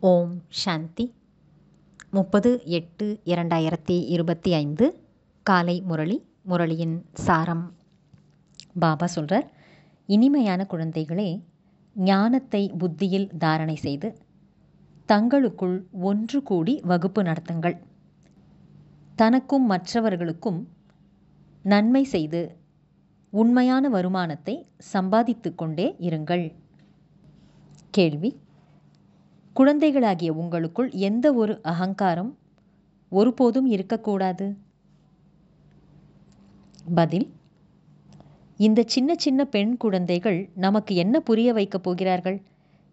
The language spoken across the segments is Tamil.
ஓம் சாந்தி. 30/8/2025 காலை முரளி. முரளியின் சாரம். பாபா சொல்கிறார், இனிமையான குழந்தைகளே, ஞானத்தை புத்தியில் தாரணை செய்து தங்களுக்குள் ஒன்று கூடி வகுப்பு நடத்துங்கள். தனக்கும் மற்றவர்களுக்கும் நன்மை செய்து உண்மையான வருமானத்தை சம்பாதித்து கொண்டே இருங்கள். கேள்வி: குழந்தைகளாகிய உங்களுக்குள் எந்த ஒரு அகங்காரம் ஒருபோதும் இருக்கக்கூடாது? பதில்: இந்த சின்ன சின்ன பெண் குழந்தைகள் நமக்கு என்ன புரிய வைக்கப் போகிறார்கள்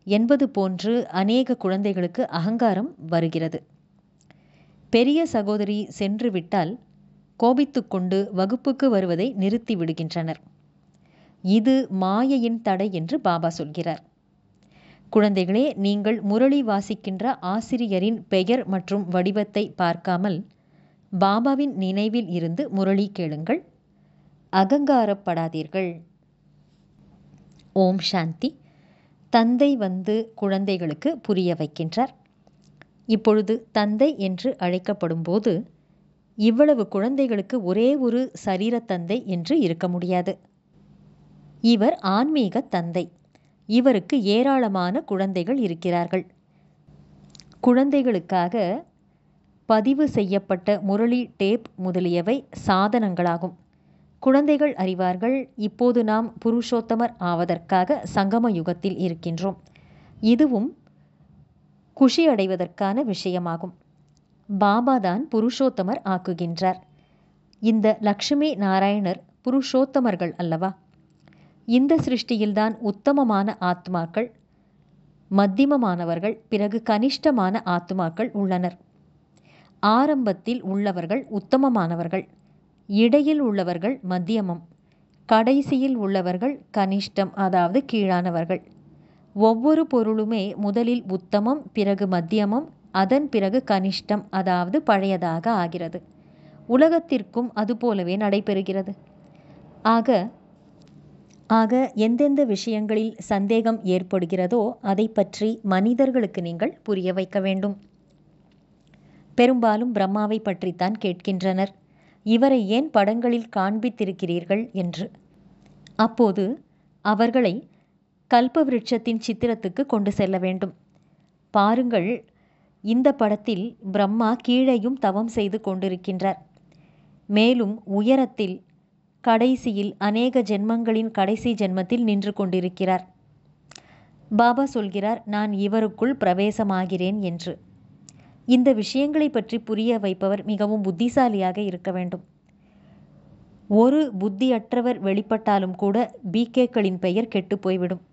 என்பது போன்று அநேக குழந்தைகளுக்கு அகங்காரம் வருகிறது. பெரிய சகோதரி சென்று விட்டால் கோபித்துக்கொண்டு வகுப்புக்கு வருவதை நிறுத்தி விடுகின்றனர். இது மாயையின் தடை என்று பாபா சொல்கிறார். குழந்தைகளே, நீங்கள் முரளி வாசிக்கின்ற ஆசிரியரின் பெயர் மற்றும் வடிவத்தை பார்க்காமல் பாபாவின் நினைவில் இருந்து முரளி கேளுங்கள். அகங்காரப்படாதீர்கள். ஓம் சாந்தி. தந்தை வந்து குழந்தைகளுக்கு புரிய வைக்கின்றார். இப்பொழுது தந்தை என்று அழைக்கப்படும் போது இவ்வளவு குழந்தைகளுக்கு ஒரே ஒரு சரீர தந்தை என்று இருக்க முடியாது. இவர் ஆன்மீக தந்தை. இவருக்கு ஏராளமான குழந்தைகள் இருக்கிறார்கள். குழந்தைகளுக்காக பதிவு செய்யப்பட்ட முரளி டேப் முதலியவை சாதனங்களாகும். குழந்தைகள் அறிவார்கள், இப்போது நாம் புருஷோத்தமர் ஆவதற்காக சங்கம யுகத்தில் இருக்கின்றோம். இதுவும் குஷி அடைவதற்கான விஷயமாகும். பாபாதான் புருஷோத்தமர் ஆக்குகின்றார். இந்த லக்ஷ்மி நாராயணர் புருஷோத்தமர்கள் அல்லவா? இந்த சிருஷ்டியில்தான் உத்தமமான ஆத்மாக்கள், மத்தியமமானவர்கள், பிறகு கனிஷ்டமான ஆத்மாக்கள் உள்ளனர். ஆரம்பத்தில் உள்ளவர்கள் உத்தமமானவர்கள், இடையில் உள்ளவர்கள் மத்தியமம், கடைசியில் உள்ளவர்கள் கனிஷ்டம், அதாவது கீழானவர்கள். ஒவ்வொரு பொருளுமே முதலில் உத்தமம், பிறகு மத்தியமம், அதன் பிறகு கனிஷ்டம், அதாவது பழையதாக ஆகிறது. உலகத்திற்கும் அதுபோலவே நடைபெறுகிறது. ஆக எந்தெந்த விஷயங்களில் சந்தேகம் ஏற்படுகிறதோ அதை பற்றி மனிதர்களுக்கு நீங்கள் புரிய வைக்க வேண்டும். பெரும்பாலும் பிரம்மாவை பற்றித்தான் கேட்கின்றனர். இவரை ஏன் படங்களில் காண்பித்திருக்கிறீர்கள் என்று. அப்போது அவர்களை கல்ப விருட்சத்தின் சித்திரத்துக்கு கொண்டு செல்ல வேண்டும். பாருங்கள், இந்த படத்தில் பிரம்மா கீழேயும் தவம் செய்து கொண்டிருக்கின்றார். மேலும் உயரத்தில் கடைசியில் அநேக ஜென்மங்களின் கடைசி ஜென்மத்தில் நின்று கொண்டிருக்கிறார். பாபா சொல்கிறார், நான் இவருக்குள் பிரவேசமாகிறேன் என்று. இந்த விஷயங்களை பற்றி புரிய வைப்பவர் மிகவும் புத்திசாலியாக இருக்க வேண்டும். ஒரு புத்தியற்றவர் வெளிப்பட்டாலும் கூட பிகேக்களின் பெயர் கெட்டு போய்விடும்.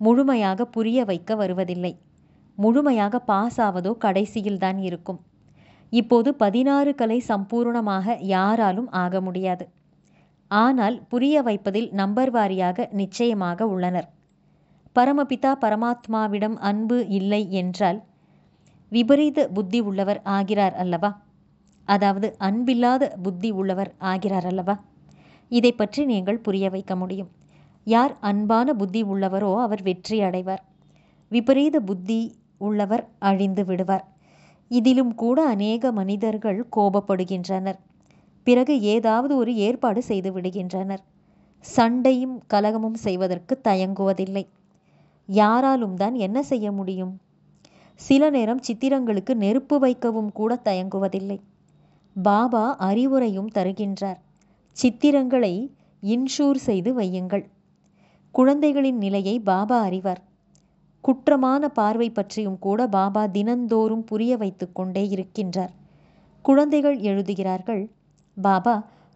முழுமையாக புரிய வைக்க வருவதில்லை. முழுமையாக பாஸ் ஆவதோ கடைசியில்தான் இருக்கும். இப்போது 16 கலை சம்பூர்ணமாக யாராலும் ஆக முடியாது. ஆனால் புரிய வைப்பதில் நம்பர் வாரியாக நிச்சயமாக உள்ளனர். பரமபிதா பரமாத்மாவிடம் அன்பு இல்லை என்றால் விபரீத புத்தி உள்ளவர் ஆகிறார் அல்லவா? அதாவது அன்பில்லாத புத்தி உள்ளவர் ஆகிறார் அல்லவா? இதை பற்றி நீங்கள் புரிய வைக்க முடியும். யார் அன்பான புத்தி உள்ளவரோ அவர் வெற்றி அடைவார். விபரீத புத்தி உள்ளவர் அழிந்து விடுவார். இதிலும் கூட அநேக மனிதர்கள் கோபப்படுகின்றனர். பிறகு ஏதாவது ஒரு ஏற்பாடு செய்து விடுகின்றனர். சண்டையும் கலகமும் செய்வதற்கு தயங்குவதில்லை. யாராலும் தான் என்ன செய்ய முடியும்? சில நேரம் சித்திரங்களுக்கு நெருப்பு வைக்கவும் கூட தயங்குவதில்லை. பாபா அறிவுரையும் தருகின்றார். சித்திரங்களை இன்ஷூர் செய்து வையுங்கள். குழந்தைகளின் நிலையை பாபா அறிவார். குற்றமான பார்வை பற்றியும் கூட பாபா தினந்தோறும் புரிய வைத்து கொண்டே இருக்கின்றார். குழந்தைகள் எழுதுகிறார்கள், பாபா,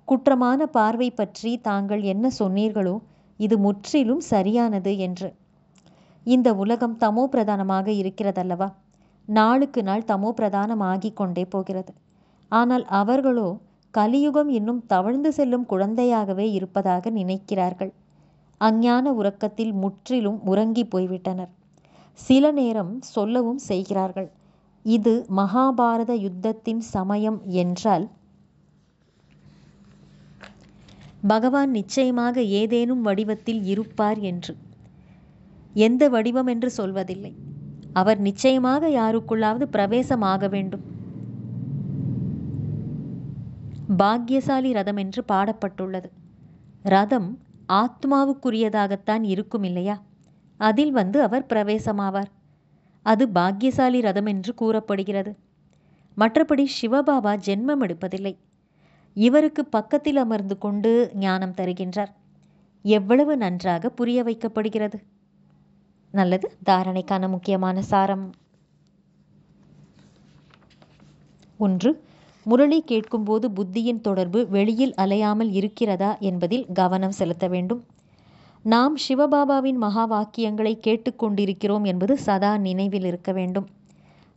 குற்றமான பார்வை பற்றி தாங்கள் என்ன சொன்னீர்களோ இது முற்றிலும் சரியானது என்று. இந்த உலகம் தமோ பிரதானமாக இருக்கிறதல்லவா? நாளுக்கு நாள் தமோ பிரதானமாகிக் கொண்டே போகிறது. ஆனால் அவர்களோ கலியுகம் இன்னும் தவழ்ந்து செல்லும் குழந்தையாகவே இருப்பதாக நினைக்கிறார்கள். அஞ்ஞான உறக்கத்தில் முற்றிலும் உறங்கி போய்விட்டனர். சில நேரம் சொல்லவும் செய்கிறார்கள், இது மகாபாரத யுத்தத்தின் சமயம் என்றால் பகவான் நிச்சயமாக ஏதேனும் வடிவத்தில் இருப்பார் என்று. எந்த வடிவம் என்று சொல்வதில்லை. அவர் நிச்சயமாக யாருக்குள்ளாவது பிரவேசமாக வேண்டும். பாக்கியசாலி ரதம் என்று பாடப்பட்டுள்ளது. ரதம் ஆத்மாவுக்குரியதாகத்தான் இருக்கும் இல்லையா? அதில் அவர் பிரவேசமாவார். அது பாக்கியசாலி ரதம் என்று கூறப்படுகிறது. மற்றபடி சிவபாபா ஜென்மம் எடுப்பதில்லை. இவருக்கு பக்கத்தில் அமர்ந்து கொண்டு ஞானம் தருகின்றார். எவ்வளவு நன்றாக புரிய வைக்கப்படுகிறது. நல்லது. தாரணைக்கான முக்கியமான சாரம். 1. முரளி கேட்கும்போது புத்தியின் தொடர்பு வெளியில் அலையாமல் இருக்கிறதா என்பதில் கவனம் செலுத்த வேண்டும். நாம் சிவபாபாவின் மகா வாக்கியங்களை கேட்டுக்கொண்டிருக்கிறோம் என்பது சதா நினைவில் இருக்க வேண்டும்.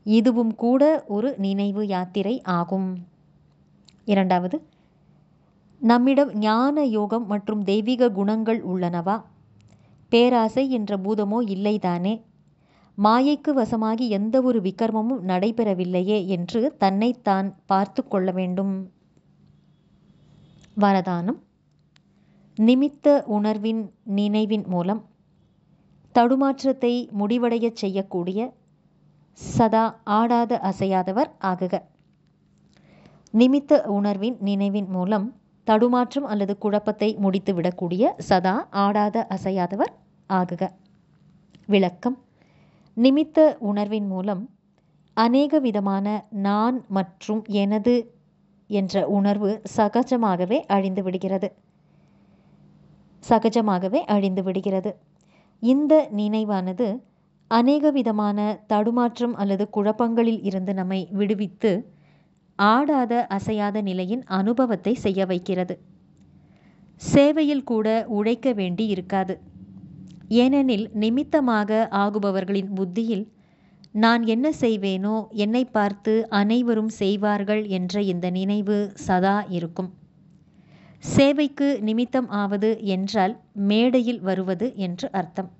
இதுவும் கூட ஒரு நினைவு யாத்திரை ஆகும். 2. நம்மிடம் ஞான யோகம் மற்றும் தெய்வீக குணங்கள் உள்ளனவா? பேராசை என்ற பூதமோ இல்லைதானே? மாயைக்கு வசமாகி எந்த ஒரு விகர்மமும் நடைபெறவில்லையே என்று தன்னைத்தான் பார்த்து கொள்ள வேண்டும். வரதானம். நிமித்த உணர்வின் நினைவின் மூலம் தடுமாற்றத்தை முடிவடைய செய்யக்கூடிய சதா ஆடாத அசையாதவர் ஆகுக. நிமித்த உணர்வின் நினைவின் மூலம் தடுமாற்றம் அல்லது குழப்பத்தை முடித்துவிடக்கூடிய சதா ஆடாத அசையாதவர் ஆகுக. விளக்கம். நிமித்த உணர்வின் மூலம் அநேக விதமான நான் மற்றும் எனது என்ற உணர்வு சகஜமாகவே அழிந்து விடுகிறது. இந்த நினைவானது அநேக விதமான தடுமாற்றம் அல்லது குழப்பங்களில் இருந்து நம்மை விடுவித்து ஆடாத அசையாத நிலையின் அனுபவத்தை செய்ய வைக்கிறது. சேவையில் கூட உழைக்க வேண்டி இருக்காது. ஏனெனில் நிமித்தமாக ஆகுபவர்களின் புத்தியில் நான் என்ன செய்வேனோ, என்னை பார்த்து அனைவரும் செய்வார்கள் என்ற இந்த நினைவு சதா இருக்கும். சேவைக்கு நிமித்தம் ஆவது என்றால் மேடையில் வருவது என்று அர்த்தம்.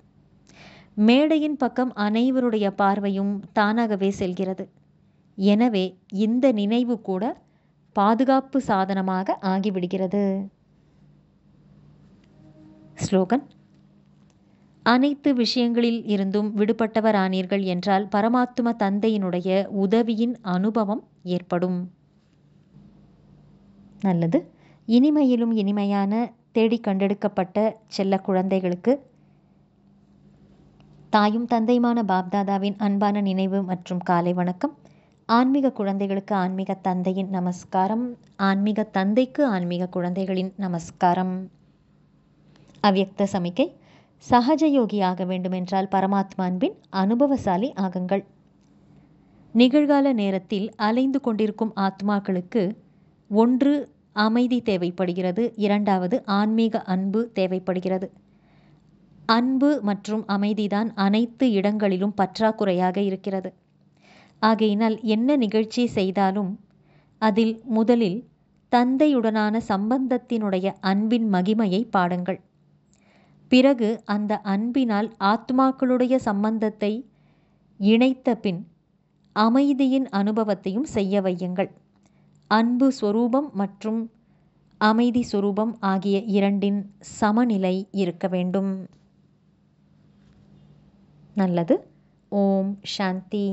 மேடையின் பக்கம் அனைவருடைய பார்வையும் தானாகவே செல்கிறது. எனவே இந்த நினைவு கூட பாதுகாப்பு சாதனமாக ஆகிவிடுகிறது. ஸ்லோகன். அனைத்து விஷயங்களில் இருந்தும் விடுபட்டவர் ஆனீர்கள் என்றால் பரமாத்ம தந்தையினுடைய உதவியின் அனுபவம் ஏற்படும். நல்லது. இனிமையிலும் இனிமையான தேடி கண்டெடுக்கப்பட்ட செல்ல குழந்தைகளுக்கு தாயும் தந்தையுமான பாப்தாதாவின் அன்பான நினைவு மற்றும் காலை வணக்கம். ஆன்மீக குழந்தைகளுக்கு ஆன்மீக தந்தையின் நமஸ்காரம். ஆன்மீக தந்தைக்கு ஆன்மீக குழந்தைகளின் நமஸ்காரம். அவ்யக்த சமிக்கை. சகஜயோகி ஆக வேண்டுமென்றால் பரமாத்மா அன்பின் அனுபவசாலி ஆகுங்கள். நிகழ்கால நேரத்தில் அலைந்து கொண்டிருக்கும் ஆத்மாக்களுக்கு 1 அமைதி தேவைப்படுகிறது. 2 ஆன்மீக அன்பு தேவைப்படுகிறது. அன்பு மற்றும் அமைதிதான் அனைத்து இடங்களிலும் பற்றாக்குறையாக இருக்கிறது. ஆகையினால் என்ன நிகழ்ச்சி செய்தாலும் அதில் முதலில் தந்தையுடனான சம்பந்தத்தினுடைய அன்பின் மகிமையை பாடுங்கள். பிறகு அந்த அன்பினால் ஆத்மாக்களுடைய சம்பந்தத்தை இணைத்த பின் அமைதியின் அனுபவத்தையும் செய்ய வையுங்கள். அன்பு ஸ்வரூபம் மற்றும் அமைதி ஸ்வரூபம் ஆகிய இரண்டின் சமநிலை இருக்க வேண்டும். நல்லது. ஓம் சாந்தி.